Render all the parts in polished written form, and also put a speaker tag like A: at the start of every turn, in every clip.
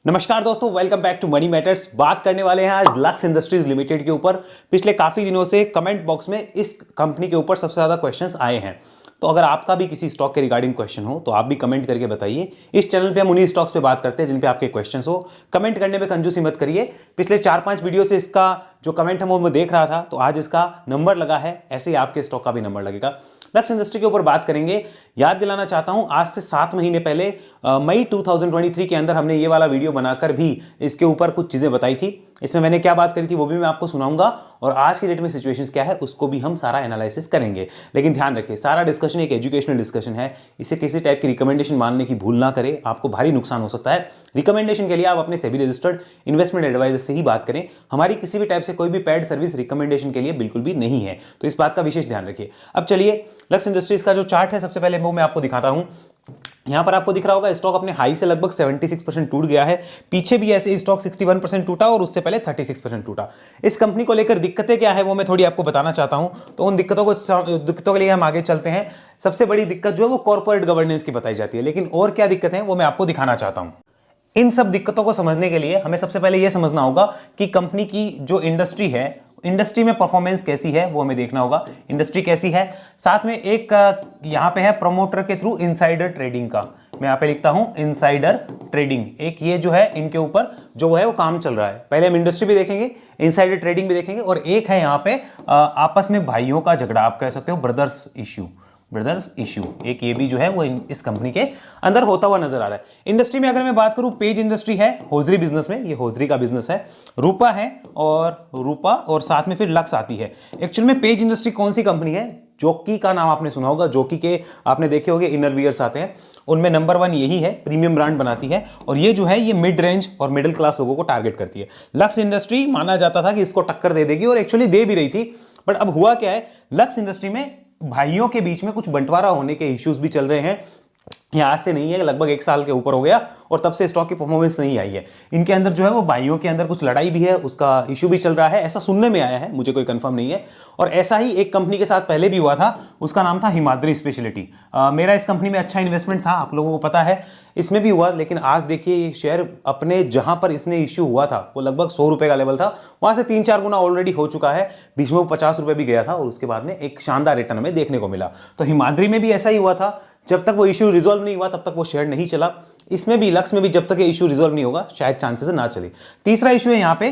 A: नमस्कार दोस्तों, welcome back to money matters. बात करने वाले हैं आज लक्स इंडस्ट्रीज लिमिटेड के ऊपर। पिछले काफी दिनों से कमेंट बॉक्स में इस कंपनी के ऊपर सबसे ज्यादा क्वेश्चंस आए हैं। तो अगर आपका भी किसी स्टॉक के रिगार्डिंग क्वेश्चन हो तो आप भी कमेंट करके बताइए। इस चैनल पे हम उन्हीं स्टॉक्स पे बात करते हैं जिन पे आपके क्वेश्चंस हो। कमेंट करने में कंजूसी मत करिए। पिछले 4-5 वीडियो से इसका जो कमेंट है वो मैं देख रहा था, तो आज इसका नंबर लगा है, ऐसे ही आपके स्टॉक का भी नंबर लगेगा। लक्स इंडस्ट्री के ऊपर बात करेंगे। याद दिलाना चाहता हूं, आज से 7 महीने पहले मई 2023 के अंदर हमने ये वाला वीडियो बनाकर भी इसके ऊपर कुछ चीजें बताई थी। इसमें मैंने क्या बात करी थी वो भी मैं आपको सुनाऊंगा, और आज की डेट में सिचुएशंस क्या है उसको भी हम सारा एनालिसिस करेंगे। लेकिन ध्यान रखिए, सारा डिस्कशन एक एजुकेशनल डिस्कशन है। इसे किसी टाइप की रिकमेंडेशन मानने की भूल ना करें, आपको भारी नुकसान हो सकता है। रिकमेंडेशन के लिए आप अपने सेबी रजिस्टर्ड इन्वेस्टमेंट एडवाइजर से ही बात करें। हमारी किसी भी टाइप से कोई भी पेड सर्विस रिकमेंडेशन के लिए बिल्कुल भी नहीं है, तो इस बात का विशेष ध्यान रखिए। अब चलिए, लक्स इंडस्ट्रीज का जो चार्ट है सबसे पहले वो मैं आपको दिखाता हूं। यहां पर आपको दिख रहा होगा स्टॉक अपने हाई से लगभग 76% टूट गया है। पीछे भी ऐसे स्टॉक 61% टूटा और उससे पहले 36% टूटा। इस कंपनी को लेकर दिक्कतें क्या है वो मैं थोड़ी आपको बताना चाहता हूं। तो उन दिक्कतों के लिए हम आगे चलते हैं। सबसे बड़ी दिक्कत जो है वो कॉर्पोरेट गवर्नेंस की बताई जाती है, लेकिन और क्या दिक्कत है वो मैं आपको दिखाना चाहता हूं। इन सब दिक्कतों को समझने के लिए हमें सबसे पहले यह समझना होगा कि कंपनी की जो इंडस्ट्री है, इंडस्ट्री में परफॉर्मेंस कैसी है वो हमें देखना होगा। इंडस्ट्री कैसी है, साथ में एक यहां पे है प्रमोटर के थ्रू इनसाइडर ट्रेडिंग का। मैं यहां पे लिखता हूं इनसाइडर ट्रेडिंग। एक ये जो है इनके ऊपर जो है वो काम चल रहा है। पहले हम इंडस्ट्री भी देखेंगे, इनसाइडर ट्रेडिंग भी देखेंगे, और एक है यहां पे आपस में भाइयों का झगड़ा, आप कह सकते हो ब्रदर्स इश्यू। एक ये भी जो है वो इस कंपनी के अंदर होता हुआ नजर आ रहा है। इंडस्ट्री में अगर मैं बात करूं, पेज इंडस्ट्री है होजरी बिजनेस में, ये होजरी का बिजनेस है। रूपा है और साथ में फिर लक्स आती है। एक्चुअल में पेज इंडस्ट्री कौन सी कंपनी है? जॉकी का नाम आपने सुना होगा। जॉकी के आपने देखे होंगे इनर वियर्स आते हैं, उनमें नंबर 1 यही है, प्रीमियम ब्रांड बनाती है। और ये जो है ये मिड रेंज और मिडिल क्लास लोगों को टारगेट करती है। लक्स इंडस्ट्री माना जाता था कि इसको टक्कर दे देगी, और एक्चुअली दे भी रही थी। बट अब हुआ क्या है, लक्स इंडस्ट्री में भाइयों के बीच में कुछ बंटवारा होने के इश्यूज भी चल रहे हैं। ये आज से नहीं है, लगभग 1 साल के ऊपर हो गया, और तब से स्टॉक की परफॉर्मेंस नहीं आई है। इनके अंदर जो है वो भाइयों के अंदर कुछ लड़ाई भी है, उसका इश्यू भी चल रहा है, ऐसा सुनने में आया है, मुझे कोई कंफर्म नहीं है। और ऐसा ही एक कंपनी के साथ पहले भी हुआ था, उसका नाम था हिमाद्री स्पेशलिटी। मेरा इस कंपनी में अच्छा इन्वेस्टमेंट था, आप लोगों को पता है, इसमें भी हुआ। लेकिन आज देखिए ये शेयर अपने जहां पर इसने इश्यू हुआ था वो लगभग 100 रुपए का लेवल था, वहां से 3-4 गुना ऑलरेडी हो चुका है। बीच में वो 50 रुपए भी गया था, और उसके बाद में एक शानदार रिटर्न हमें देखने को मिला। तो हिमाद्री में भी ऐसा ही हुआ था, जब तक वो इश्यू रिजॉल्व नहीं हुआ तब तक वो शेयर नहीं चला। इसमें भी, लक्स में भी, जब तक ये इश्यू रिजॉल्व नहीं होगा शायद चांसेस ना चले। तीसरा इश्यू है यहाँ पे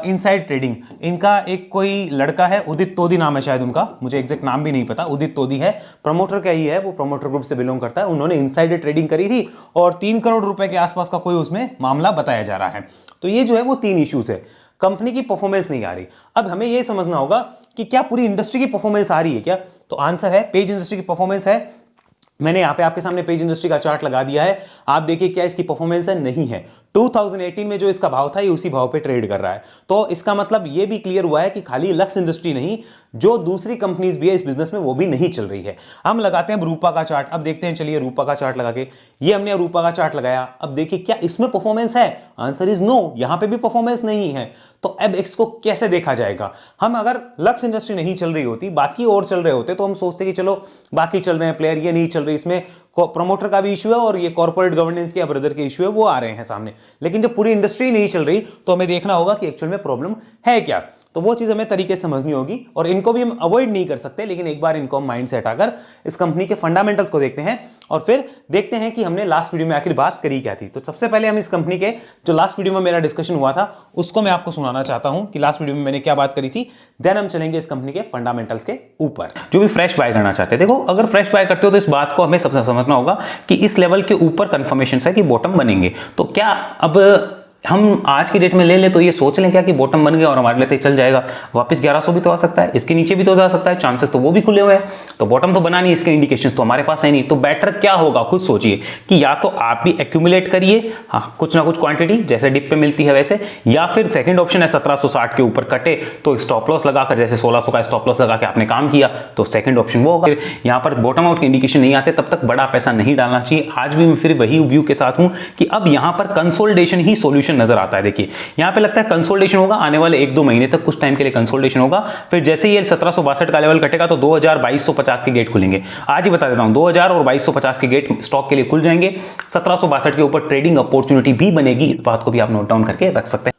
A: इनसाइड ट्रेडिंग। इनका एक कोई लड़का है, उदित तोदी नाम है शायद उनका, मुझे एग्जैक्ट नाम भी नहीं पता। उदित तोदी है, प्रमोटर का ही है, वो प्रमोटर ग्रुप से बिलोंग करता है। उन्होंने इनसाइडर ट्रेडिंग करी थी, और 3 करोड़ रुपए के आसपास का कोई उसमें मामला बताया जा रहा है। तो ये जो है वो 3 इश्यूज है। कंपनी की परफॉर्मेंस नहीं आ रही। अब हमें यह समझना होगा कि क्या पूरी इंडस्ट्री की परफॉर्मेंस आ रही है क्या? तो आंसर है पेज इंडस्ट्री की परफॉर्मेंस है। मैंने यहां पे आपके सामने पेज इंडस्ट्री का चार्ट लगा दिया है, आप देखिए क्या इसकी परफॉर्मेंस है। नहीं है। 2018 में जो इसका भाव था ये उसी भाव पे ट्रेड कर रहा है। तो इसका मतलब ये भी क्लियर हुआ है कि खाली लक्स इंडस्ट्री नहीं, जो दूसरी कंपनीज भी है इस बिजनेस में वो भी नहीं चल रही है। हम लगाते हैं रूपा का चार्ट। अब देखते हैं, चलिए रूपा का चार्ट लगा के, ये हमने रूपा का चार्ट लगाया। अब देखिए क्या इसमें परफॉर्मेंस है? आंसर इज नो, यहां पे भी परफॉर्मेंस नहीं है। तो अब इसको कैसे देखा जाएगा? हम अगर लक्स इंडस्ट्री नहीं चल रही होती, बाकी और चल रहे होते, तो हम सोचते कि चलो बाकी चल रहे हैं प्लेयर, ये नहीं चल रही, इसमें प्रमोटर का भी इशू है और ये कॉर्पोरेट गवर्नेंस के या ब्रदर के इशू है वो आ रहे हैं सामने। लेकिन जब पूरी इंडस्ट्री नहीं चल रही तो हमें देखना होगा कि एक्चुअल में प्रॉब्लम है क्या। तो वो चीज हमें तरीके से समझनी होगी, और इनको भी हम अवॉइड नहीं कर सकते। लेकिन एक बार इनको हम माइंड से हटाकर इस कंपनी के फंडामेंटल्स को देखते हैं, और फिर देखते हैं कि हमने लास्ट वीडियो में आखिर बात करी क्या थी। तो सबसे पहले हम इस कंपनी के जो लास्ट वीडियो में मेरा डिस्कशन हुआ था उसको मैं आपको सुनाना चाहता हूं कि लास्ट वीडियो में मैंने क्या बात करी थी। देन हम चलेंगे इस कंपनी के फंडामेंटल्स के ऊपर। जो भी फ्रेश बाय करना चाहते हैं, देखो अगर फ्रेश बाय करते हो तो इस बात को हमें सबसे समझना होगा कि इस लेवल के ऊपर कंफर्मेशन है कि बॉटम बनेंगे। तो क्या अब हम आज की डेट में ले ले तो ये सोच लें क्या कि बॉटम बन गया और हमारे लिए चल जाएगा? वापस 1100 भी तो आ सकता है, इसके नीचे भी तो जा सकता है, चांसेस तो वो भी खुले हुए हैं। तो बॉटम तो बना नहीं, इसके इंडिकेशंस तो हमारे पास है नहीं। तो बेटर क्या होगा, खुद सोचिए कि या तो आप भी एक्यूमुलेट करिए, हाँ, कुछ ना कुछ क्वांटिटी जैसे डिप पे मिलती है वैसे, या फिर सेकंड ऑप्शन है 1760 के ऊपर कटे तो स्टॉप लॉस लगाकर, जैसे 1600 का स्टॉप लॉस लगा के आपने काम किया, तो सेकंड ऑप्शन वो होगा। यहाँ पर बॉटम आउट के इंडिकेशन नहीं आते तब तक बड़ा पैसा नहीं डालना चाहिए। आज भी मैं फिर वही व्यू के साथ हूं कि अब यहाँ पर कंसोलिडेशन ही सोल्यूशन कंसोलिडेशन नजर आता है। देखिए यहां पे लगता है कंसोलिडेशन होगा आने वाले 1-2 महीने तक, कुछ टाइम के लिए कंसोलिडेशन होगा, फिर जैसे ये 1762 का लेवल कटेगा तो 2250 के गेट खुलेंगे। आज ही बता देता हूं 2000 और 2250 के गेट स्टॉक के लिए खुल जाएंगे। 1762 के ऊपर ट्रेडिंग अपॉर्चुनिटी भी बनेगी, इस बात को भी आप नोट डाउन करके रख सकते हैं।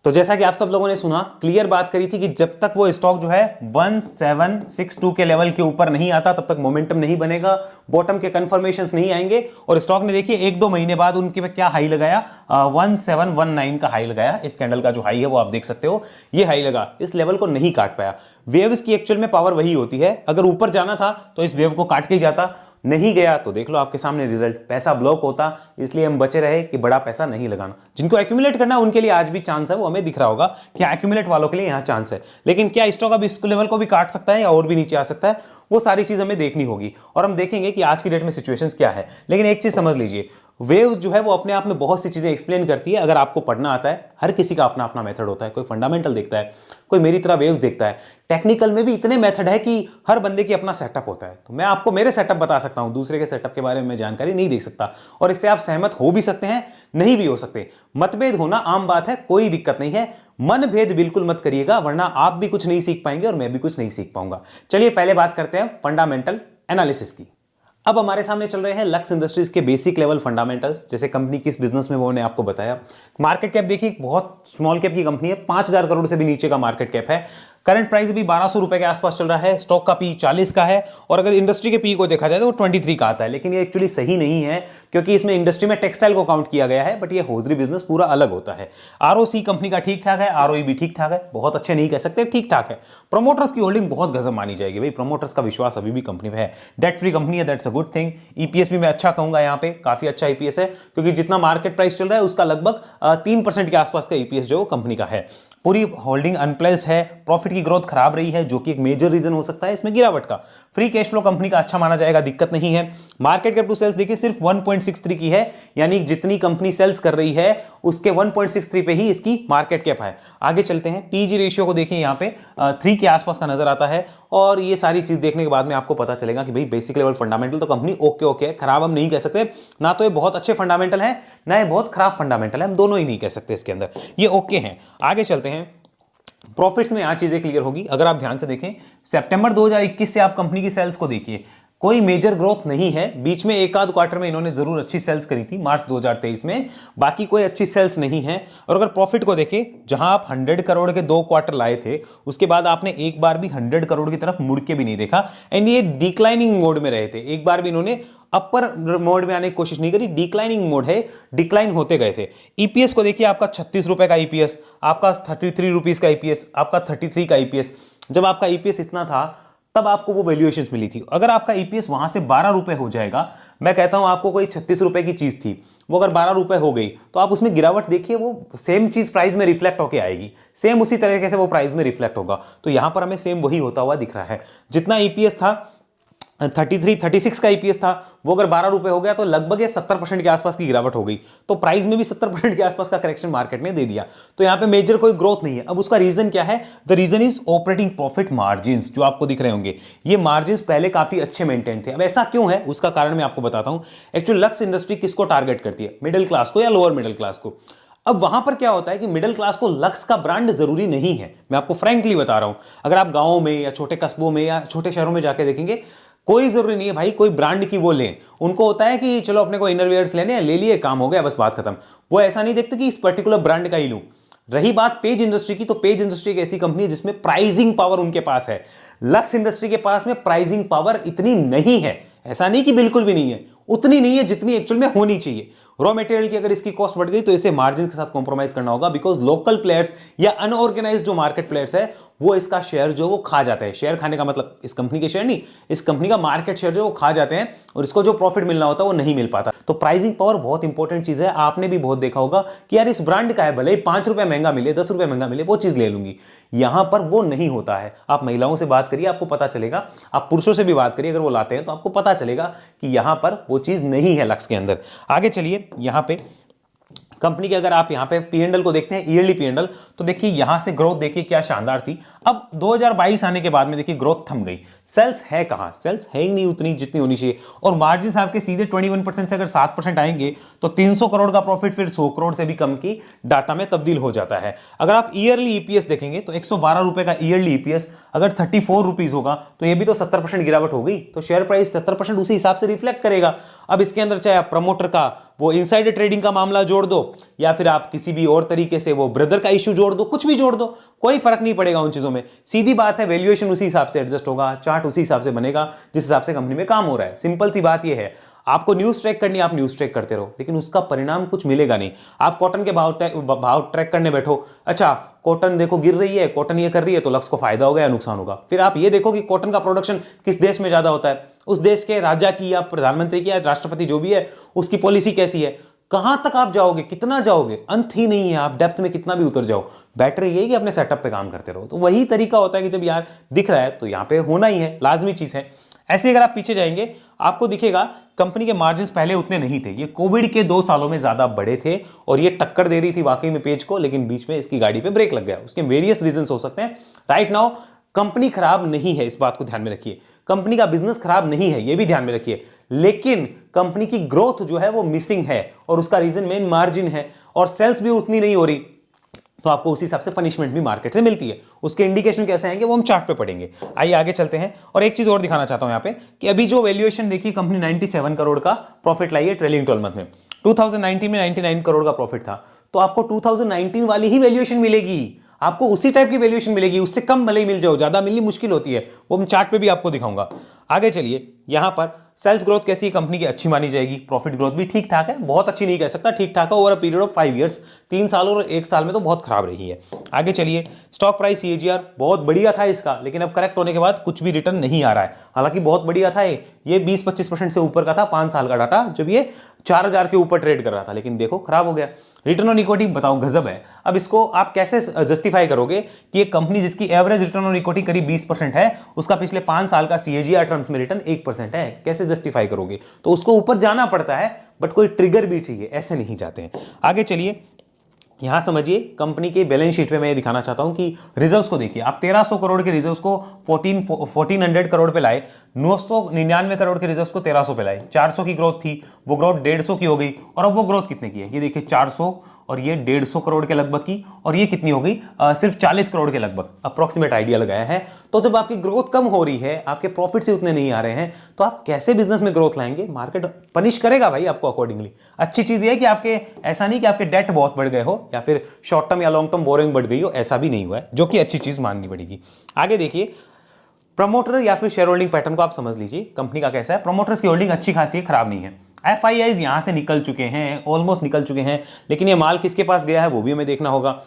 A: तो जैसा कि आप सब लोगों ने सुना, क्लियर बात करी थी कि जब तक वो स्टॉक जो है 1762 के लेवल के ऊपर नहीं आता तब तक मोमेंटम नहीं बनेगा, बॉटम के कंफर्मेशंस नहीं आएंगे। और स्टॉक ने देखिए 1-2 महीने बाद उनके पे क्या हाई लगाया, 1719 का हाई लगाया। इस कैंडल का जो हाई है वो आप देख सकते हो, ये हाई लगा, इस लेवल को नहीं काट पाया। वेव्स की एक्चुअल में पावर वही होती है, अगर ऊपर जाना था तो इस वेव को काट के जाता, नहीं गया तो देख लो आपके सामने रिजल्ट, पैसा ब्लॉक होता। इसलिए हम बचे रहे कि बड़ा पैसा नहीं लगाना। जिनको एक्यूमुलेट करना है उनके लिए आज भी चांस है, वो हमें दिख रहा होगा कि एक्यूमुलेट वालों के लिए यहां चांस है। लेकिन क्या स्टॉक अब इस लेवल को भी काट सकता है या और भी नीचे आ सकता है, वो सारी चीज हमें देखनी होगी और हम देखेंगे कि आज की डेट में सिचुएशंस क्या है। लेकिन एक चीज समझ लीजिए, वेव्स जो है वो अपने आप में बहुत सी चीजें एक्सप्लेन करती है। अगर आपको पढ़ना आता है, हर किसी का अपना अपना मेथड होता है, कोई फंडामेंटल देखता है, कोई मेरी तरह वेव्स देखता है, टेक्निकल में भी इतने मेथड है कि हर बंदे की अपना सेटअप होता है। तो मैं आपको मेरे सेटअप बता सकता हूं, दूसरे के सेटअप के बारे में जानकारी नहीं दे सकता, और इससे आप सहमत हो भी सकते हैं, नहीं भी हो सकते। मतभेद होना आम बात है, कोई दिक्कत नहीं है, मनभेद बिल्कुल मत करिएगा, वरना आप भी कुछ नहीं सीख पाएंगे और मैं भी कुछ नहीं सीख पाऊंगा। चलिए पहले बात करते हैं फंडामेंटल एनालिसिस की। अब हमारे सामने चल रहे हैं लक्स इंडस्ट्रीज के बेसिक लेवल फंडामेंटल्स, जैसे कंपनी किस बिजनेस में वो ने आपको बताया। मार्केट कैप देखिए, बहुत स्मॉल कैप की कंपनी है, 5000 करोड़ से भी नीचे का मार्केट कैप है। करंट प्राइस भी 1200 रुपए के आसपास चल रहा है। स्टॉक का पी 40 का है, और अगर इंडस्ट्री के पी को देखा जाए तो वो 23 का आता है। लेकिन ये एक्चुअली सही नहीं है, क्योंकि इसमें इंडस्ट्री में टेक्सटाइल को काउंट किया गया है, बट ये होजरी बिजनेस पूरा अलग होता है। आरओसी कंपनी का ठीक ठाक है, आरओई भी ठीक ठाक है, बहुत अच्छे नहीं कह सकते, ठीक ठाक है। प्रोमोटर्स की होल्डिंग बहुत गजब मानी जाएगी भाई, प्रोमोटर्स का विश्वास अभी भी कंपनी में है। डेट फ्री कंपनी है, that's a good thing. EPS भी मैं अच्छा कहूंगा, यहाँ पे काफी अच्छा ईपीएस है, क्योंकि जितना मार्केट प्राइस चल रहा है उसका लगभग 3% के आसपास का ईपीएस जो कंपनी का है। पूरी होल्डिंग अनप्लेस्ड है। प्रॉफिट की ग्रोथ खराब रही है, जो कि एक मेजर रीजन हो सकता है इसमें गिरावट का। फ्री कैश फ्लो कंपनी का अच्छा माना जाएगा, दिक्कत नहीं है। मार्केट कैप टू सेल्स देखिए सिर्फ 1.63 की है, यानी जितनी कंपनी सेल्स कर रही है उसके 1.63 पे ही इसकी मार्केट कैप है। आगे चलते हैं, पीजी रेशियो को देखिए, यहाँ पे 3 के आसपास का नजर आता है। और ये सारी चीज देखने के बाद में आपको पता चलेगा कि भाई बेसिक लेवल फंडामेंटल तो कंपनी ओके है, खराब हम नहीं कह सकते। ना तो ये बहुत अच्छे फंडामेंटल है, ना ये बहुत खराब फंडामेंटल है, हम दोनों ही नहीं कह सकते इसके अंदर, ये ओके हैं। आगे चलते हैं, प्रॉफिट्स में यहां चीजें क्लियर होगी। अगर आप ध्यान से देखें, सितंबर 2021 से आप कंपनी की सेल्स को देखिए, कोई मेजर ग्रोथ नहीं है। बीच में एक आध क्वार्टर में इन्होंने जरूर अच्छी सेल्स करी थी, मार्च 2023 में, बाकी कोई अच्छी सेल्स नहीं है। और अगर प्रॉफिट को देखें, जहां आप 100 करोड़ के 2 क्वार्टर लाए थे, उसके बाद आपने एक बार भी 100 करोड़ की तरफ मुड़ के भी नहीं देखा, एंड ये डिक्लाइनिंग मोड में रहे थे। एक बार भी इन्होंने अपर मोड में आने की कोशिश नहीं करी, डिक्लाइनिंग मोड है, डिक्लाइन होते गए थे। ईपीएस को देखिए, आपका 36 रुपए का ईपीएस, आपका 33 रुपीज का ईपीएस, आपका 33 का ईपीएस। जब आपका ईपीएस इतना था तब आपको वो वैल्यूएशंस मिली थी। अगर आपका ईपीएस वहां से 12 रुपए हो जाएगा, मैं कहता हूं आपको कोई 36 रुपए की चीज थी, वो अगर 12 रुपए हो गई तो आप उसमें गिरावट देखिए, वो सेम चीज प्राइस में रिफ्लेक्ट होकर आएगी, सेम उसी तरीके से वो प्राइस में रिफ्लेक्ट होगा। तो यहां पर हमें सेम वही होता हुआ दिख रहा है। जितना ईपीएस था 36 का ईपीएस था, वो अगर 12 रुपए हो गया तो लगभग 70% के आसपास की गिरावट हो गई। तो प्राइस में भी 70% के आसपास का करेक्शन मार्केट ने दे दिया। तो यहां पे मेजर कोई ग्रोथ नहीं है। अब उसका रीजन क्या है? The reason is operating profit margins, जो आपको दिख रहे होंगे। ये मार्जिन्स पहले काफी अच्छे मेंटेन थे। अब ऐसा क्यों है, उसका कारण मैं आपको बताता हूं। एक्चुअली लक्स इंडस्ट्री किसको टारगेट करती है? मिडिल क्लास को या लोअर मिडिल क्लास को। अब वहां पर क्या होता है कि मिडिल क्लास को लक्स का ब्रांड जरूरी नहीं है। मैं आपको फ्रैंकली बता रहा हूं, अगर आप गांवों में या छोटे कस्बों में या छोटे शहरों में जाके देखेंगे, कोई जरूरी नहीं है भाई कोई ब्रांड की वो लें। उनको होता है कि चलो अपने को इनरवियर्स लेने हैं, ले लिए, काम हो गया, बस बात खत्म। वो ऐसा नहीं देखते कि इस पर्टिकुलर ब्रांड का ही लूं। रही बात पेज इंडस्ट्री की, तो पेज इंडस्ट्री एक ऐसी कंपनी है जिसमें प्राइसिंग पावर उनके पास है। लक्स इंडस्ट्री के पास में प्राइसिंग पावर इतनी नहीं है। ऐसा नहीं कि बिल्कुल भी नहीं है, उतनी नहीं है जितनी एक्चुअल में होनी चाहिए। रॉ मटेरियल की अगर इसकी कॉस्ट बढ़ गई तो इसे मार्जिन के साथ कॉम्प्रोमाइज करना होगा, बिकॉज लोकल प्लेयर्स या अनऑर्गेनाइज्ड जो मार्केट प्लेयर्स है वो इसका शेयर जो वो खा जाते हैं। शेयर खाने का मतलब इस कंपनी के शेयर नहीं, इस कंपनी का मार्केट शेयर जो वो खा जाते हैं, और इसको जो प्रॉफिट मिलना होता है वो नहीं मिल पाता। तो प्राइसिंग पावर बहुत इंपॉर्टेंट चीज है। आपने भी बहुत देखा होगा कि यार इस ब्रांड का है, भले ही 5 रुपए महंगा मिले, 10 रुपए महंगा मिले, वो चीज ले लूंगी। यहां पर वो नहीं होता है। आप महिलाओं से बात करिए, आपको पता चलेगा। आप पुरुषों से भी बात करिए, अगर वो लाते हैं तो आपको पता चलेगा कि यहां पर वो चीज नहीं है लक्स के अंदर। आगे चलिए, यहां पे कंपनी के अगर आप यहाँ पे P&L को देखते हैं, ईयरली P&L, तो देखिए यहाँ से ग्रोथ देखिए क्या शानदार थी। अब 2022 आने के बाद में देखिए ग्रोथ थम गई। सेल्स है कहाँ, सेल्स है ही नहीं उतनी जितनी होनी चाहिए, और मार्जिन आपके सीधे 21% से अगर 7% आएंगे तो 300 करोड़ का प्रॉफिट फिर 100 करोड़ से भी कम की डाटा में तब्दील हो जाता है। अगर आप ईयरली ईपीएस देखेंगे तो 112 रुपए का ईयरली ईपीएस अगर 34 रुपीज होगा तो ये भी तो 70% गिरावट हो गई, तो शेयर प्राइस 70% उसी हिसाब से रिफ्लेक्ट करेगा। अब इसके अंदर चाहे आप प्रमोटर का वो इनसाइडर ट्रेडिंग का मामला जोड़ दो, या फिर आप किसी भी और तरीके से वो ब्रदर का इश्यू जोड़ दो, कुछ भी जोड़ दो, कोई फर्क नहीं पड़ेगा उन चीजों में। सीधी बात है, वैल्यूएशन उसी हिसाब से एडजस्ट होगा, चार्ट उसी हिसाब से बनेगा जिस हिसाब से कंपनी में काम हो रहा है। सिंपल सी बात यह है, आपको न्यूज ट्रैक करनी है, आप न्यूज ट्रैक करते रहो, लेकिन उसका परिणाम कुछ मिलेगा नहीं। आप कॉटन के भाव ट्रैक करने बैठो, अच्छा कॉटन देखो गिर रही है, कॉटन ये कर रही है, तो लक्स को फायदा होगा या नुकसान होगा। फिर आप ये देखो कि कॉटन का प्रोडक्शन किस देश में ज्यादा होता है, उस देश के राजा की या प्रधानमंत्री की या राष्ट्रपति जो भी है उसकी पॉलिसी कैसी है, कहां तक आप जाओगे, कितना जाओगे, अंत ही नहीं है, आप डेप्थ में कितना भी उतर जाओ। बेटर यही कि अपने सेटअप पे काम करते रहो। तो वही तरीका होता है कि जब यार दिख रहा है तो यहां पे होना ही है, लाजमी चीज है। ऐसे अगर आप पीछे जाएंगे आपको दिखेगा कंपनी के मार्जिन्स पहले उतने नहीं थे, ये कोविड के 2 सालों में ज्यादा बड़े थे और ये टक्कर दे रही थी वाकई में पेज को, लेकिन बीच में इसकी गाड़ी पे ब्रेक लग गया। उसके वेरियस रीजन हो सकते हैं। राइट नाउ कंपनी खराब नहीं है, इस बात को ध्यान में रखिए। कंपनी का बिजनेस खराब नहीं है, ये भी ध्यान में रखिए, लेकिन कंपनी की ग्रोथ जो है वो मिसिंग है और उसका रीजन मेन मार्जिन है, और सेल्स भी उतनी नहीं हो रही, तो आपको उसी हिसाब से पनिशमेंट भी मार्केट से मिलती है। उसके इंडिकेशन कैसे आएंगे वो हम चार्ट पे पढ़ेंगे। आइए आगे चलते हैं, और एक चीज और दिखाना चाहता हूं यहां पे कि अभी जो वैल्यूएशन देखिए कंपनी 97 करोड़ का प्रॉफिट लाई है ट्रेलिंग 12 मंथ में। 2019 में 99 करोड़ का प्रॉफिट था, तो आपको 2019 वाली ही वैल्यूएशन मिलेगी, आपको उसी टाइप की वैल्यूएशन मिलेगी, उससे कम भले ही मिल जाओ, ज्यादा मिलनी मुश्किल होती है, वो हम चार्ट पे भी आपको दिखाऊंगा। आगे चलिए, यहां पर सेल्स ग्रोथ कैसी है कंपनी की, अच्छी मानी जाएगी। प्रॉफिट ग्रोथ भी ठीक ठाक है, बहुत अच्छी नहीं कह सकता, ठीक ठाक है। Over a period of 5 years, 3 साल और 1 साल में तो बहुत खराब रही है। आगे चलिए, स्टॉक प्राइस सीएजीआर बहुत बढ़िया था इसका, लेकिन अब करेक्ट होने के बाद कुछ भी रिटर्न नहीं आ रहा है। हालांकि बहुत बढ़िया था ये 20-25% से ऊपर का था 5 साल का डाटा, जब ये 4000 के ऊपर ट्रेड कर रहा था, लेकिन देखो खराब हो गया। रिटर्न ऑन इक्विटी बताओ गजब है। अब इसको आप कैसे जस्टिफाई करोगे कि एक कंपनी जिसकी एवरेज रिटर्न ऑन इक्विटी करीब 20% है, उसका पिछले 5 साल का सीएजीआर टर्म्स में रिटर्न 1% है, कैसे जस्टिफाई करोगे? तो उसको ऊपर जाना पड़ता है, बट कोई ट्रिगर भी चाहिए, ऐसे नहीं जाते हैं। आगे चलिए, यहां समझिए कंपनी के बैलेंस शीट में मैं ये दिखाना चाहता हूं कि रिजर्व्स को देखिए। आप 1300 करोड़ के रिजर्व्स को 1400 करोड़ पे लाए, 999 करोड़ के रिजर्व्स को 1300 पे लाए। 400 की ग्रोथ थी, वो ग्रोथ 150 की हो गई, और अब वो ग्रोथ कितने की है ये देखिए, 400 और ये 150 करोड़ के लगभग की, और ये कितनी हो गई सिर्फ 40 करोड़ के लगभग, अप्रोक्सीमेट आइडिया लगाया है। तो जब आपकी ग्रोथ कम हो रही है, आपके प्रॉफिट से उतने नहीं आ रहे हैं, तो आप कैसे बिजनेस में ग्रोथ लाएंगे? मार्केट पनिश करेगा भाई आपको अकॉर्डिंगली। अच्छी चीज ये है कि आपके ऐसा नहीं कि आपके डेट बहुत बढ़ गए हो या फिर शॉर्ट टर्म या लॉन्ग टर्म बोरिंग बढ़ गई हो, ऐसा भी नहीं हुआ है, जो कि अच्छी चीज माननी पड़ेगी। आगे देखिए, प्रमोटर या फिर शेयर होल्डिंग पैटर्न को आप समझ लीजिए कंपनी का कैसा है। प्रमोटर्स की होल्डिंग अच्छी खासी है, खराब नहीं है। एफआईआईज यहां से निकल चुके हैं, ऑलमोस्ट निकल चुके हैं, लेकिन ये माल किसके पास गया है वो भी हमें देखना होगा।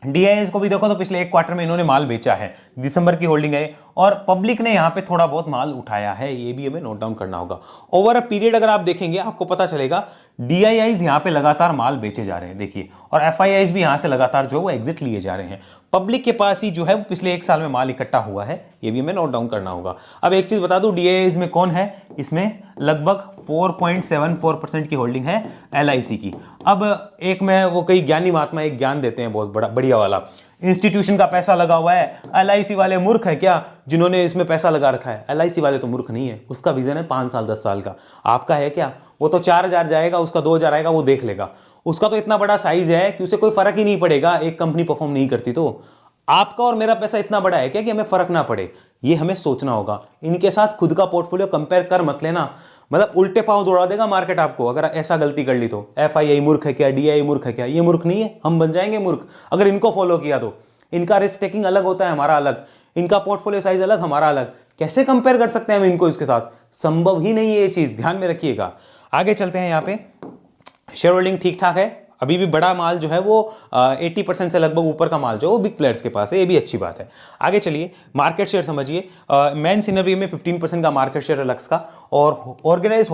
A: डीआईएस को भी देखो तो पिछले 1 क्वार्टर में इन्होंने माल बेचा है, दिसंबर की होल्डिंग है, और पब्लिक ने यहां पे थोड़ा बहुत माल उठाया है, ये भी हमें नोट डाउन करना होगा। ओवर अ पीरियड अगर आप देखेंगे आपको पता चलेगा डीआईआईज यहां पे लगातार माल बेचे जा रहे हैं, देखिए, और एफआईआईज भी यहां से लगातार जो है वो एग्जिट लिए जा रहे हैं। पब्लिक के पास ही जो है वो पिछले 1 साल में माल इकट्ठा हुआ है, ये भी हमें नोट डाउन करना होगा। अब एक चीज बता दूं, डीआईआईज में कौन है, इसमें लगभग 4.74% की होल्डिंग है एलआईसी की। अब एक में वो कई ज्ञानी महात्मा एक ज्ञान देते हैं बहुत बड़ा बढ़िया वाला, इंस्टीट्यूशन का पैसा लगा हुआ है, एलआईसी वाले मूर्ख है क्या जिन्होंने इसमें पैसा लगा रखा है? एलआईसी वाले तो मूर्ख नहीं है, उसका विजन है 5 साल 10 साल का। आपका है क्या? वो तो 4000 जाएगा, उसका 2000 आएगा, वो देख लेगा। उसका तो इतना बड़ा साइज है कि उसे कोई फर्क ही नहीं पड़ेगा एक कंपनी परफॉर्म नहीं करती तो। आपका और मेरा पैसा इतना बड़ा है क्या कि हमें फर्क ना पड़े? ये हमें सोचना होगा। इनके साथ खुद का पोर्टफोलियो कंपेयर कर मत लेना, मतलब उल्टे पांव दौड़ा देगा मार्केट आपको अगर ऐसा गलती कर ली तो। एफआईआई मूर्ख है क्या, डीआई मूर्ख है क्या? ये मूर्ख नहीं है, हम बन जाएंगे मूर्ख अगर इनको फॉलो किया तो। इनका रिस्क टेकिंग अलग होता है, हमारा अलग, इनका पोर्टफोलियो साइज अलग, हमारा अलग, कैसे कंपेयर कर सकते हैं हम इनको इसके साथ? संभव ही नहीं है ये चीज, ध्यान में रखिएगा। आगे चलते हैं, यहाँ पे शेयर होल्डिंग ठीक ठाक है, अभी भी बड़ा माल जो है वो 80% से लगभग ऊपर का माल जो है वो बिग प्लेयर्स के पास है, ये भी अच्छी बात है। आगे चलिए, मार्केट शेयर समझिए। मेन सिनेरियो में 15% का मार्केट शेयर है लक्स का, और ऑर्गेनाइज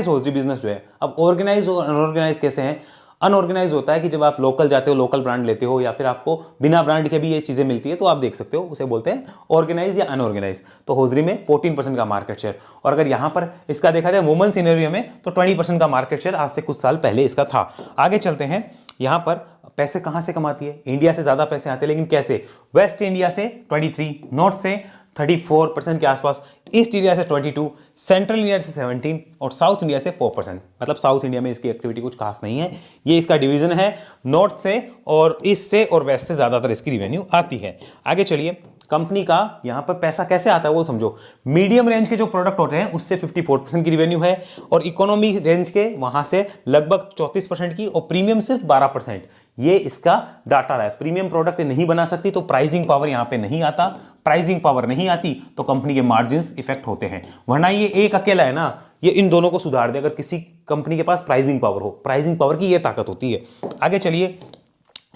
A: होजी बिजनेस जो है। अब ऑर्गेनाइज और अनऑर्गेनाइज कैसे हैं? अनऑर्गेनाइज होता है कि जब आप लोकल जाते हो, लोकल ब्रांड लेते हो, या फिर आपको बिना ब्रांड के भी ये चीजें मिलती है, तो आप देख सकते हो, उसे बोलते हैं ऑर्गेनाइज या अनऑर्गेनाइज। तो होजरी में 14% का मार्केट शेयर, और अगर यहां पर इसका देखा जाए वुमेन्स इनरवियर में तो 20% का मार्केट शेयर आज से कुछ साल पहले इसका था। आगे चलते हैं, यहां पर पैसे कहां से कमाती है? इंडिया से ज्यादा पैसे आते हैं, लेकिन कैसे? वेस्ट इंडिया से 23, नॉर्थ से 34% के आसपास, ईस्ट इंडिया से 22, सेंट्रल इंडिया से 17 और साउथ इंडिया से 4%। मतलब साउथ इंडिया में इसकी एक्टिविटी कुछ खास नहीं है। ये इसका डिवीजन है, नॉर्थ से और ईस्ट से और वेस्ट से ज्यादातर इसकी रिवेन्यू आती है। आगे चलिए, कंपनी का यहां पर पैसा कैसे आता है वो समझो। मीडियम रेंज के जो प्रोडक्ट होते हैं उससे 54% की रिवेन्यू है, और इकोनॉमी रेंज के वहां से लगभग 34% की, और प्रीमियम सिर्फ 12%। ये इसका डाटा रहा है। प्रीमियम प्रोडक्ट नहीं बना सकती तो प्राइसिंग पावर यहां पे नहीं आता, प्राइसिंग पावर नहीं आती तो कंपनी के मार्जिन्स इफेक्ट होते हैं। वरना ये एक अकेला है ना, ये इन दोनों को सुधार दे अगर किसी कंपनी के पास प्राइसिंग पावर हो। प्राइसिंग पावर की ये ताकत होती है। आगे चलिए,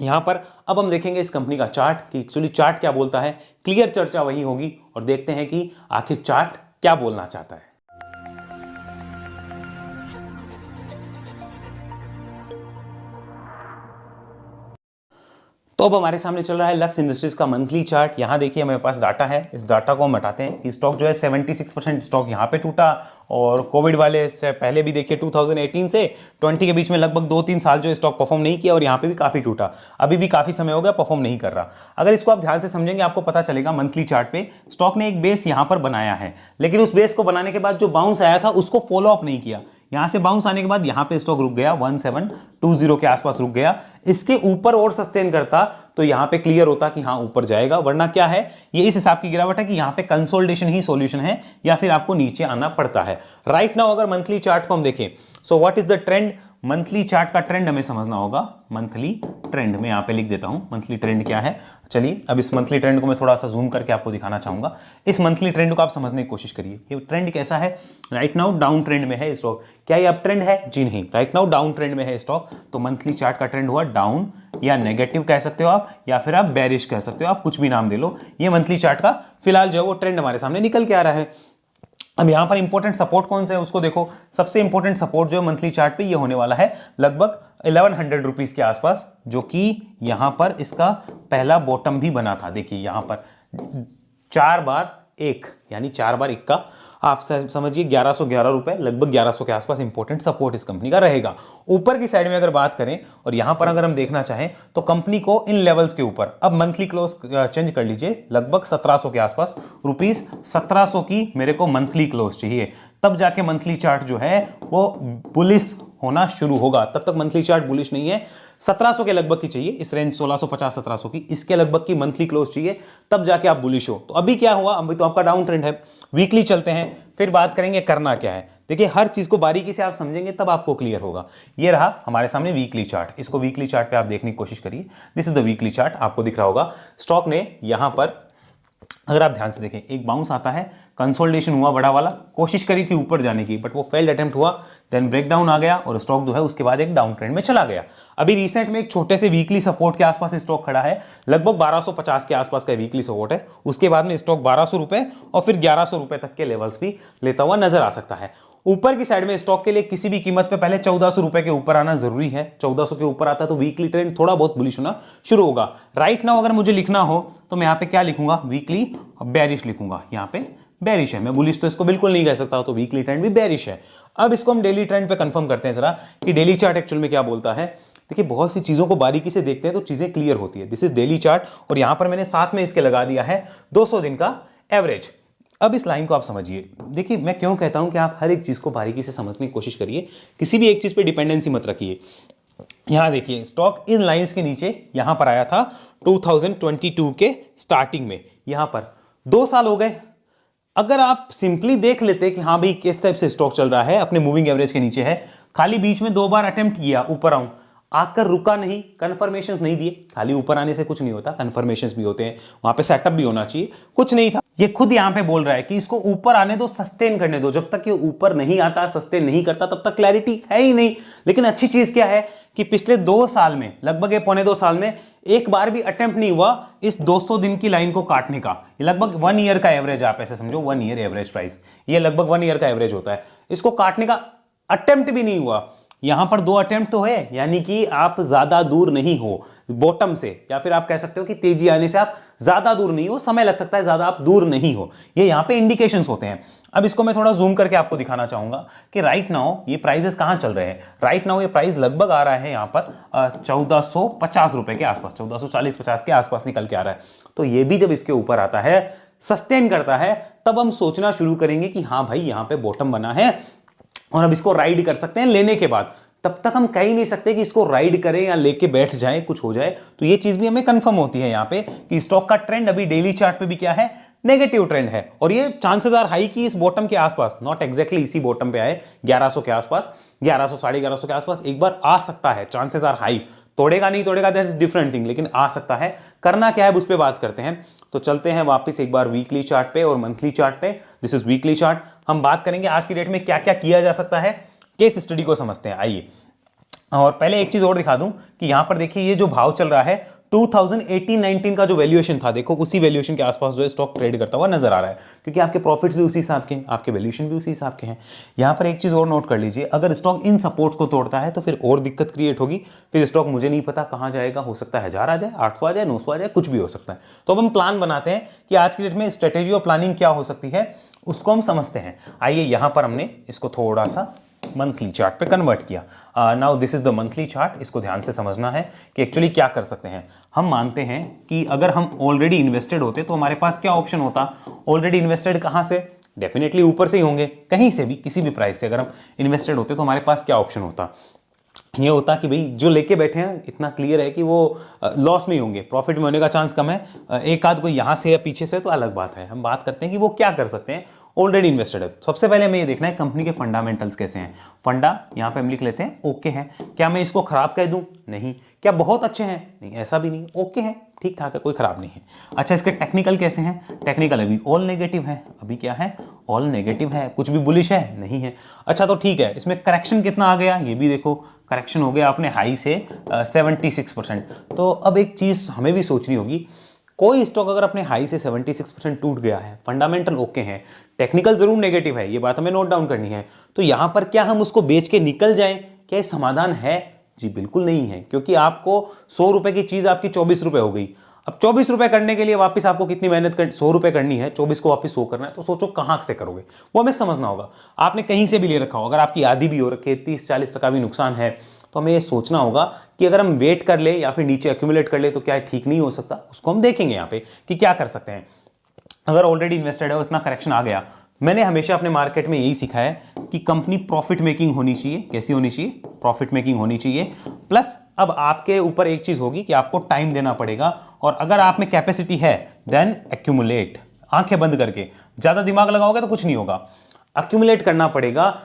A: यहां पर अब हम देखेंगे इस कंपनी का चार्ट कि एक्चुअली चार्ट क्या बोलता है। क्लियर चर्चा वही होगी और देखते हैं कि आखिर चार्ट क्या बोलना चाहता है। तो अब हमारे सामने चल रहा है लक्स इंडस्ट्रीज का मंथली चार्ट। यहां देखिए हमारे पास डाटा है, इस डाटा को हम हटाते हैं कि स्टॉक जो है 76% स्टॉक यहां पे टूटा, और कोविड वाले से पहले भी देखिए 2018 से 20 के बीच में लगभग 2-3 साल जो स्टॉक परफॉर्म नहीं किया, और यहां पे भी काफी टूटा। अभी भी काफी समय हो गया परफॉर्म नहीं कर रहा। अगर इसको आप ध्यान से समझेंगे आपको पता चलेगा मंथली चार्ट पे स्टॉक ने एक बेस यहां पर बनाया है, लेकिन उस बेस को बनाने के बाद जो बाउंस आया था उसको फॉलो अप नहीं किया। यहां से बाउंस आने के बाद यहां पे स्टॉक रुक गया, 1720 के आसपास रुक गया। इसके ऊपर और सस्टेन करता तो यहां पे क्लियर होता कि हां ऊपर जाएगा, वरना क्या है, ये इस हिसाब की गिरावट है कि यहां पे कंसोलिडेशन ही सॉल्यूशन है, या फिर आपको नीचे आना पड़ता है। राइट नाउ अगर मंथली चार्ट को हम देखें, so what is the trend? Monthly chart का ट्रेंड हमें समझना होगा। मंथली ट्रेंड में यहां पे लिख देता हूं, मंथली ट्रेंड क्या है। चलिए अब इस मंथली ट्रेंड को मैं थोड़ा सा जूम करके आपको दिखाना चाहूंगा। इस मंथली ट्रेंड को आप समझने की कोशिश करिए। ये ट्रेंड कैसा है? राइट नाउ डाउन ट्रेंड में है स्टॉक। क्या ये अप ट्रेंड है? जी नहीं, राइट नाउ डाउन ट्रेंड में है स्टॉक। तो मंथली चार्ट का ट्रेंड हुआ डाउन, या नेगेटिव कह सकते हो आप, या फिर आप बेरिश कह सकते हो, आप कुछ भी नाम दे लो। ये मंथली चार्ट का फिलहाल जो है वो ट्रेंड हमारे सामने निकल के आ रहा है। अब यहां पर इंपॉर्टेंट सपोर्ट कौन सा है उसको देखो। सबसे इंपॉर्टेंट सपोर्ट जो है मंथली चार्ट पे ये होने वाला है लगभग 1100 रुपीज के आसपास, जो कि यहां पर इसका पहला बॉटम भी बना था। देखिए यहां पर 4 बार 1 यानी 4 बार 1 का आप समझिए 1111 रुपए, लगभग 1100 के आसपास इंपॉर्टेंट सपोर्ट इस कंपनी का रहेगा। ऊपर की साइड में अगर बात करें और यहां पर अगर हम देखना चाहें तो कंपनी को इन लेवल्स के ऊपर अब मंथली क्लोज चेंज कर लीजिए, लगभग 1700 के आसपास, रुपीस 1700 की मेरे को मंथली क्लोज चाहिए, तब जाके मंथली चार्ट जो है वो बुलिश होना शुरू होगा। तब तक मंथली चार्ट बुलिश नहीं है। 1700 के लगभग की चाहिए, इस रेंज 1650-1700 की, इसके लगभग की मंथली क्लोज चाहिए, तब जाके आप बुलिश हो। तो अभी क्या हुआ? अभी तो आपका डाउन ट्रेंड है। वीकली चलते हैं, फिर बात करेंगे करना क्या है। देखिए हर चीज को बारीकी से आप समझेंगे तब आपको क्लियर होगा। ये रहा हमारे सामने वीकली चार्ट। इसको वीकली चार्ट पे आप देखने की कोशिश करिए। This is the weekly chart, आपको दिख रहा होगा। स्टॉक ने यहां पर अगर आप ध्यान से देखें एक बाउंस आता है, कंसोलिडेशन हुआ बड़ा वाला, कोशिश करी थी ऊपर जाने की बट वो फेल्ड अटेम्प्ट हुआ, देन ब्रेकडाउन आ गया और स्टॉक जो है उसके बाद एक डाउन ट्रेंड में चला गया। अभी रिसेंट में एक छोटे से वीकली सपोर्ट के आसपास स्टॉक खड़ा है, लगभग 1250 के आसपास का वीकली सपोर्ट है। उसके बाद में स्टॉक 1200 रुपए और फिर 1100 रुपए तक के लेवल्स भी लेता हुआ नजर आ सकता है। ऊपर की साइड में स्टॉक के लिए किसी भी कीमत पे पहले 1400 रुपए के ऊपर आना जरूरी है। 1400 के ऊपर आता है तो वीकली ट्रेंड थोड़ा बहुत बुलिश होना शुरू होगा। राइट नाउ अगर मुझे लिखना हो तो मैं यहां पे क्या लिखूंगा? वीकली बेरिश लिखूंगा। यहां पे बेरिश है, मैं बुलिश तो इसको बिल्कुल नहीं कह सकता, तो वीकली ट्रेंड भी बेरिश है। अब इसको हम डेली ट्रेंड पे कंफर्म करते हैं जरा कि डेली चार्ट एक्चुअल में क्या बोलता है। देखिए बहुत सी चीजों को बारीकी से देखते हैं तो चीजें क्लियर होती है। दिस इज डेली चार्ट और यहां पर मैंने साथ में इसके लगा दिया है 200 दिन का एवरेज। अब इस लाइन को आप समझिए। देखिए मैं क्यों कहता हूं कि आप हर एक चीज को बारीकी से समझने की कोशिश करिए, किसी भी एक चीज पे डिपेंडेंसी मत रखिए। यहां देखिए स्टॉक इन लाइंस के नीचे यहां पर आया था 2022 के स्टार्टिंग में, यहां पर 2 साल हो गए। अगर आप सिंपली देख लेते कि हाँ भाई किस टाइप से स्टॉक चल रहा है, अपने मूविंग एवरेज के नीचे है, खाली बीच में 2 बार अटेम्प्ट किया ऊपर आऊं, आकर रुका नहीं, कन्फर्मेशंस नहीं दिए। खाली ऊपर आने से कुछ नहीं होता, कन्फर्मेशंस भी होते हैं, वहां पे सेटअप भी होना चाहिए, कुछ नहीं था। ये खुद यहां पे बोल रहा है कि इसको ऊपर आने दो, सस्टेन करने दो। जब तक ये ऊपर नहीं आता, सस्टेन नहीं करता, तब तक क्लैरिटी है ही नहीं। लेकिन अच्छी चीज क्या है कि पिछले 2 साल में, लगभग 1.25 साल में एक बार भी अटेम्प्ट नहीं हुआ इस 200 दिन की लाइन को काटने का। ये लगभग 1 ईयर का एवरेज, आप ऐसे समझो 1 ईयर एवरेज प्राइस, ये लगभग 1 ईयर का एवरेज होता है। इसको काटने का अटेम्प्ट भी नहीं हुआ। यहां पर 2 अटेम्प्ट तो है, यानी कि आप ज्यादा दूर नहीं हो बॉटम से, या फिर आप कह सकते हो कि तेजी आने से आप ज्यादा दूर नहीं हो, समय लग सकता है, ज्यादा आप दूर नहीं हो। ये यहां पे इंडिकेशंस होते हैं। अब इसको मैं थोड़ा जूम करके आपको दिखाना चाहूंगा कि राइट नाउ ये प्राइसेस कहां चल रहे हैं। राइट नाउ ये प्राइस लगभग आ रहा है यहां पर 1450 रुपए के आसपास, 1440-50 के आसपास निकल के आ रहा है। तो ये भी जब इसके ऊपर आता है, सस्टेन करता है, तब हम सोचना शुरू करेंगे कि हाँ भाई यहां पे बॉटम बना है और अब इसको राइड कर सकते हैं लेने के बाद। तब तक हम कह ही नहीं सकते कि इसको राइड करें या लेके बैठ जाए, कुछ हो जाए। तो ये चीज भी हमें कंफर्म होती है यहां पे कि स्टॉक का ट्रेंड अभी डेली चार्ट पे भी क्या है, नेगेटिव ट्रेंड है। और ये चांसेस आर हाई कि इस बॉटम के आसपास, नॉट एग्जैक्टली इसी बॉटम पे आए, 1100 के आसपास, 1100 1150 के आसपास एक बार आ सकता है, चांसेस आर हाई। तोड़ेगा नहीं तोड़ेगा दैट इज डिफरेंट थिंग, लेकिन आ सकता है। करना क्या है उस पर बात करते हैं। तो चलते हैं वापस एक बार वीकली चार्ट पे और मंथली चार्ट पे। This is weekly chart. हम बात करेंगे आज की डेट में क्या क्या किया जा सकता है, केस स्टडी को समझते हैं। आइए, और पहले एक चीज और दिखा दूं कि यहां पर देखिए ये जो भाव चल रहा है 2018-19 का जो वैल्यूएशन था, देखो उसी वैल्यूएशन के आसपास जो है स्टॉक ट्रेड करता हुआ नजर आ रहा है, क्योंकि आपके प्रॉफिट्स भी उसी हिसाब के हैं, आपके वैल्यूएशन भी उसी हिसाब के हैं। यहां पर एक चीज और नोट कर लीजिए, अगर स्टॉक इन सपोर्ट्स को तोड़ता है तो फिर और दिक्कत क्रिएट होगी। फिर स्टॉक मुझे नहीं पता कहां जाएगा, हो सकता है 1000 आ जाए, 800 आ जाए, 900 आ जाए, कुछ भी हो सकता है। तो अब हम प्लान बनाते हैं कि आज की डेट में स्ट्रेटेजी और प्लानिंग क्या हो सकती है, उसको हम समझते हैं। आइए, यहां पर हमने इसको थोड़ा सा मंथली चार्ट पे कन्वर्ट किया। Now this is the monthly chart. इसको ध्यान से समझना है कि एक्चुअली क्या कर सकते हैं। हम मानते हैं कि अगर हम ऑलरेडी इन्वेस्टेड होते तो हमारे पास क्या ऑप्शन होता। ऑलरेडी इन्वेस्टेड कहां से, डेफिनेटली ऊपर से ही होंगे, कहीं से भी, किसी भी प्राइस से अगर हम इन्वेस्टेड होते तो हमारे पास क्या ऑप्शन होता। ये होता कि भाई जो लेके बैठे हैं इतना क्लियर है कि वो लॉस में ही होंगे, प्रॉफिट में होने का चांस कम है। एक आध कोई यहाँ से या पीछे से तो अलग बात है। हम बात करते हैं कि वो क्या कर सकते हैं, ऑलरेडी इन्वेस्टेड है। सबसे पहले हमें ये देखना है कंपनी के फंडामेंटल्स कैसे हैं। फंडा यहाँ पे हम लिख लेते हैं ओके हैं। क्या मैं इसको खराब कह दूं, नहीं। क्या बहुत अच्छे हैं, नहीं, ऐसा भी नहीं, ओके है, ठीक ठाक है, कोई खराब नहीं है। अच्छा, इसके टेक्निकल कैसे हैं, टेक्निकल अभी ऑल नेगेटिव है, अभी क्या है, ऑल नेगेटिव है। कुछ भी बुलिश है, नहीं है। अच्छा, तो ठीक है, इसमें करेक्शन कितना आ गया, ये भी देखो, करेक्शन हो गया अपने हाई से 76%। तो अब एक चीज हमें भी सोचनी होगी, कोई स्टॉक अगर अपने हाई से 76% टूट गया है, फंडामेंटल ओके हैं, टेक्निकल जरूर नेगेटिव है, ये बात हमें नोट डाउन करनी है, तो यहां पर क्या हम उसको बेच के निकल जाएं, क्या ये समाधान है? जी बिल्कुल नहीं है, क्योंकि आपको 100 रुपए की चीज आपकी 24 रुपए हो गई। अब 24 रुपए करने के लिए वापस आपको कितनी मेहनत कर, 100 रुपए करनी है, 24 को वापस 100 करना है, तो सोचो कहां से करोगे, वो हमें समझना होगा। आपने कहीं से भी ले रखा हो, अगर आपकी आधी भी हो रखी है, 30-40 का भी नुकसान है, तो हमें ये सोचना होगा कि अगर हम वेट कर ले या फिर नीचे एक्यूमुलेट कर ले तो क्या ठीक नहीं हो सकता। उसको हम देखेंगे यहाँ पे कि क्या कर सकते हैं। अगर ऑलरेडी इन्वेस्टेड है, इतना करेक्शन आ गया, मैंने हमेशा अपने मार्केट में यही सीखा है कि कंपनी प्रॉफिट मेकिंग होनी चाहिए। कैसी होनी चाहिए, प्रॉफिट मेकिंग होनी चाहिए। प्लस अब आपके ऊपर एक चीज होगी कि आपको टाइम देना पड़ेगा, और अगर आप में कैपेसिटी है देन एक्यूमुलेट, आंखें बंद करके। ज्यादा दिमाग लगाओगे तो कुछ नहीं होगा, एक्यूमुलेट करना पड़ेगा,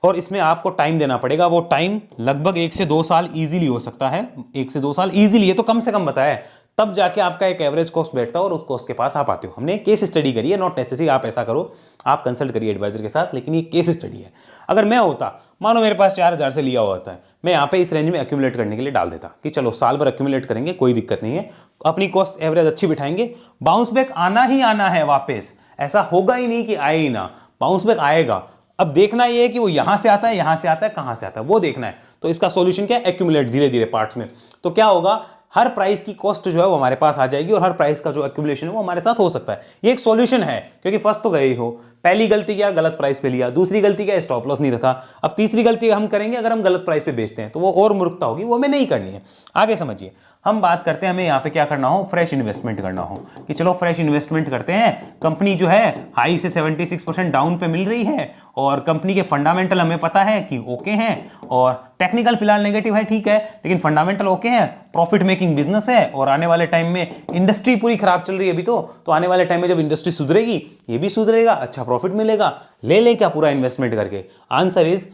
A: और इसमें आपको टाइम देना पड़ेगा। वो टाइम लगभग 1 से 2 साल इजीली हो सकता है, 1 से 2 साल इजीली, ये तो कम से कम बताया, तब जाके आपका एक एवरेज कॉस्ट बैठता है और उस कॉस्ट के पास आप आते हो। हमने केस स्टडी करी है, नॉट नेसेसरी आप ऐसा करो, आप कंसल्ट करिए एडवाइजर के साथ, लेकिन ये केस स्टडी है। अगर मैं होता, मानो मेरे पास 4000 से लिया हुआ होता है, मैं यहाँ पे इस रेंज में एक्यूमुलेट करने के लिए डाल देता कि चलो साल भर एक्यूमुलेट करेंगे, कोई दिक्कत नहीं है, अपनी कॉस्ट एवरेज अच्छी बिठाएंगे, बाउंस बैक आना ही आना है वापस, ऐसा होगा ही नहीं कि आए ही ना, बाउंस बैक आएगा। अब देखना यह है कि वो यहां से आता है, यहां से आता है, कहां से आता है, वो देखना है। तो इसका सॉल्यूशन क्या है, एक्यूमुलेट धीरे धीरे पार्ट्स में। तो क्या होगा, हर प्राइस की कॉस्ट जो है वो हमारे पास आ जाएगी, और हर प्राइस का जो एक्यूमुलेशन है वो हमारे साथ हो सकता है। ये एक सॉल्यूशन है, क्योंकि फर्स्ट तो गए ही हो, पहली गलती क्या, गलत प्राइस पे लिया, दूसरी गलती क्या, स्टॉप लॉस नहीं रखा, अब तीसरी गलती हम करेंगे अगर हम गलत प्राइस पे बेचते हैं, तो वो और मूर्खता होगी, वो हमें नहीं करनी है। आगे समझिए, हम बात करते हैं हमें यहाँ पे क्या करना हो, फ्रेश इन्वेस्टमेंट करना हो, कि चलो फ्रेश इन्वेस्टमेंट करते हैं। कंपनी जो है हाई से 76% डाउन पे मिल रही है, और कंपनी के फंडामेंटल हमें पता है कि ओके हैं, और टेक्निकल फिलहाल नेगेटिव है, ठीक है, लेकिन फंडामेंटल ओके हैं, प्रॉफिट मेकिंग बिजनेस है, और आने वाले टाइम में इंडस्ट्री पूरी खराब चल रही है अभी तो आने वाले टाइम में जब इंडस्ट्री सुधरेगी, ये भी सुधरेगा, अच्छा प्रॉफिट मिलेगा, ले लें क्या पूरा इन्वेस्टमेंट करके। आंसर इज,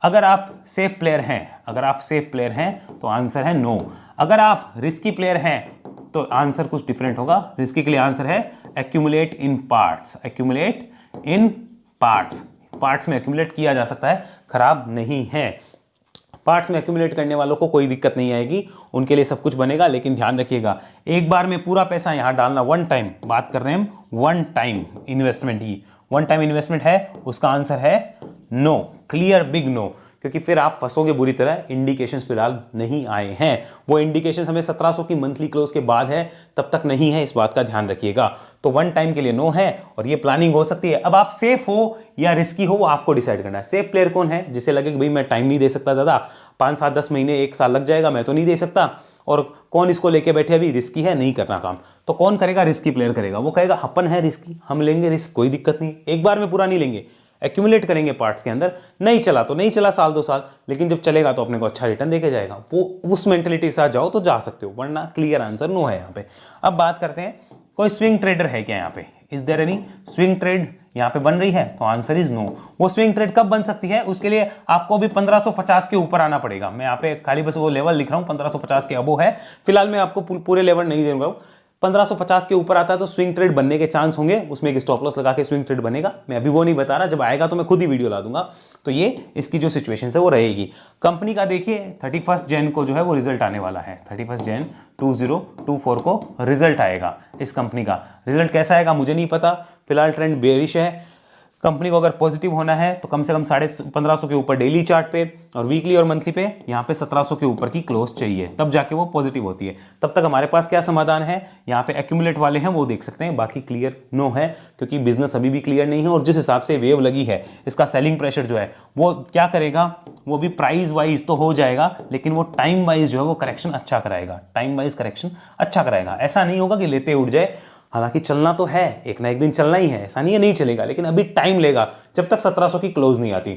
A: अगर आप सेफ प्लेयर हैं, अगर आप सेफ प्लेयर हैं तो आंसर है नो। अगर आप रिस्की प्लेयर हैं तो आंसर कुछ डिफरेंट होगा। रिस्की के लिए आंसर है accumulate in parts, accumulate in parts. Parts में एक्यूमुलेट किया जा सकता है, खराब नहीं है। पार्ट्स में एक्यूमुलेट करने वालों को कोई दिक्कत नहीं आएगी, उनके लिए सब कुछ बनेगा। लेकिन ध्यान रखिएगा, एक बार में पूरा पैसा यहां डालना, वन टाइम बात कर रहे हैं हम, वन टाइम इन्वेस्टमेंट की, वन टाइम इन्वेस्टमेंट है, उसका आंसर है नो, क्लियर बिग नो। क्योंकि फिर आप फंसोगे बुरी तरह। इंडिकेशंस फिलहाल नहीं आए हैं, वो इंडिकेशंस हमें 1700 की मंथली क्लोज के बाद है, तब तक नहीं है, इस बात का ध्यान रखिएगा। तो वन टाइम के लिए नो है और ये प्लानिंग हो सकती है। अब आप सेफ हो या रिस्की हो वो आपको डिसाइड करना है। सेफ प्लेयर कौन है, जिसे लगे कि भाई मैं टाइम नहीं दे सकता, ज़्यादा 5 7 10 महीने 1 साल लग जाएगा, मैं तो नहीं दे सकता। और कौन इसको लेके बैठे अभी रिस्की है, नहीं करना काम, तो कौन करेगा, रिस्की प्लेयर करेगा। वो कहेगा अपन है रिस्की, हम लेंगे रिस्क, कोई दिक्कत नहीं, एक बार में पूरा नहीं लेंगे, एक्यूमुलेट करेंगे पार्ट्स के अंदर। नहीं चला तो नहीं चला साल 2 साल, लेकिन जब चलेगा तो अपने को अच्छा रिटर्न देके जाएगा। वो उस मेंटेलिटी के साथ जाओ तो जा सकते हो, वरना क्लियर आंसर नो है यहाँ पे। अब बात करते हैं कोई स्विंग ट्रेडर है क्या यहाँ पे, is there any swing trade यहाँ पे बन रही है, तो आंसर इज नो। वो स्विंग ट्रेड कब बन सकती है, उसके लिए आपको भी 1550 के ऊपर आना पड़ेगा। मैं यहाँ पे खाली बस वो लेवल लिख रहा हूँ, 1550 के अबो है। फिलहाल मैं आपको पूरे लेवल नहीं दूंगा। 1550 के ऊपर आता है तो स्विंग ट्रेड बनने के चांस होंगे, उसमें एक स्टॉप लॉस लगा के स्विंग ट्रेड बनेगा। मैं अभी वो नहीं बता रहा, जब आएगा तो मैं खुद ही वीडियो ला दूंगा। तो ये इसकी जो सिचुएशन है वो रहेगी। कंपनी का देखिए 31 जैन को जो है वो रिजल्ट आने वाला है, 31 जैन 2024 को रिजल्ट आएगा। इस कंपनी का रिजल्ट कैसा आएगा मुझे नहीं पता, फिलहाल ट्रेंड बेरिश है। कंपनी को अगर पॉजिटिव होना है तो कम से कम 1550 के ऊपर डेली चार्ट पे और वीकली और मंथली पे यहाँ पे 1700 के ऊपर की क्लोज चाहिए, तब जाके वो पॉजिटिव होती है। तब तक हमारे पास क्या समाधान है, यहाँ पे एक्यूमुलेट वाले हैं वो देख सकते हैं, बाकी क्लियर नो है, क्योंकि बिजनेस अभी भी क्लियर नहीं है। और जिस हिसाब से वेव लगी है, इसका सेलिंग प्रेशर जो है वो क्या करेगा, वो भी प्राइस वाइज तो हो जाएगा, लेकिन वो टाइम वाइज जो है वो करेक्शन अच्छा कराएगा, टाइम वाइज करेक्शन अच्छा कराएगा। ऐसा नहीं होगा कि लेते उठ जाए, हालांकि चलना तो है, एक ना एक दिन चलना ही है, ऐसा नहीं है नहीं चलेगा, लेकिन अभी टाइम लेगा जब तक 1700 की क्लोज नहीं आती।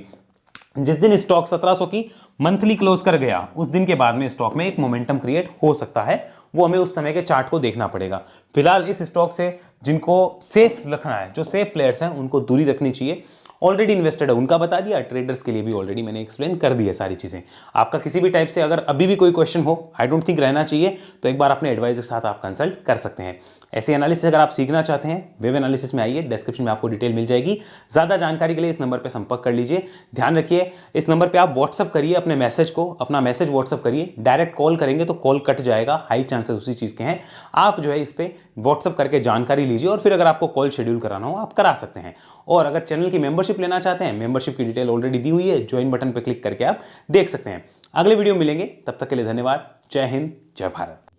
A: जिस दिन स्टॉक 1700 की मंथली क्लोज कर गया, उस दिन के बाद में स्टॉक में एक मोमेंटम क्रिएट हो सकता है, वो हमें उस समय के चार्ट को देखना पड़ेगा। फिलहाल इस स्टॉक से जिनको सेफ रखना है, जो सेफ प्लेयर्स हैं उनको दूरी रखनी चाहिए। ऑलरेडी इन्वेस्टेड है उनका बता दिया, ट्रेडर्स के लिए भी ऑलरेडी मैंने एक्सप्लेन कर दिया सारी चीज़ें। आपका किसी भी टाइप से अगर अभी भी कोई क्वेश्चन हो, आई डोंट थिंक रहना चाहिए, तो एक बार अपने एडवाइजर के साथ आप कंसल्ट कर सकते हैं। ऐसे एनालिसिस अगर आप सीखना चाहते हैं, वेब एनालिसिस में आइए, डिस्क्रिप्शन में आपको डिटेल मिल जाएगी। ज़्यादा जानकारी के लिए इस नंबर पर संपर्क कर लीजिए। ध्यान रखिए इस नंबर पर आप व्हाट्सअप करिए अपने मैसेज को, अपना मैसेज व्हाट्सअप करिए। डायरेक्ट कॉल करेंगे तो कॉल कट जाएगा, हाई चांसेस उसी चीज़ के हैं। आप जो है इस पर व्हाट्सअप करके जानकारी लीजिए और फिर अगर आपको कॉल शेड्यूल कराना हो आप करा सकते हैं। और अगर चैनल की मेंबरशिप लेना चाहते हैं, मेंबरशिप की डिटेल ऑलरेडी दी हुई है, ज्वाइन बटन पर क्लिक करके आप देख सकते हैं। अगले वीडियो मिलेंगे, तब तक के लिए धन्यवाद। जय हिंद, जय भारत।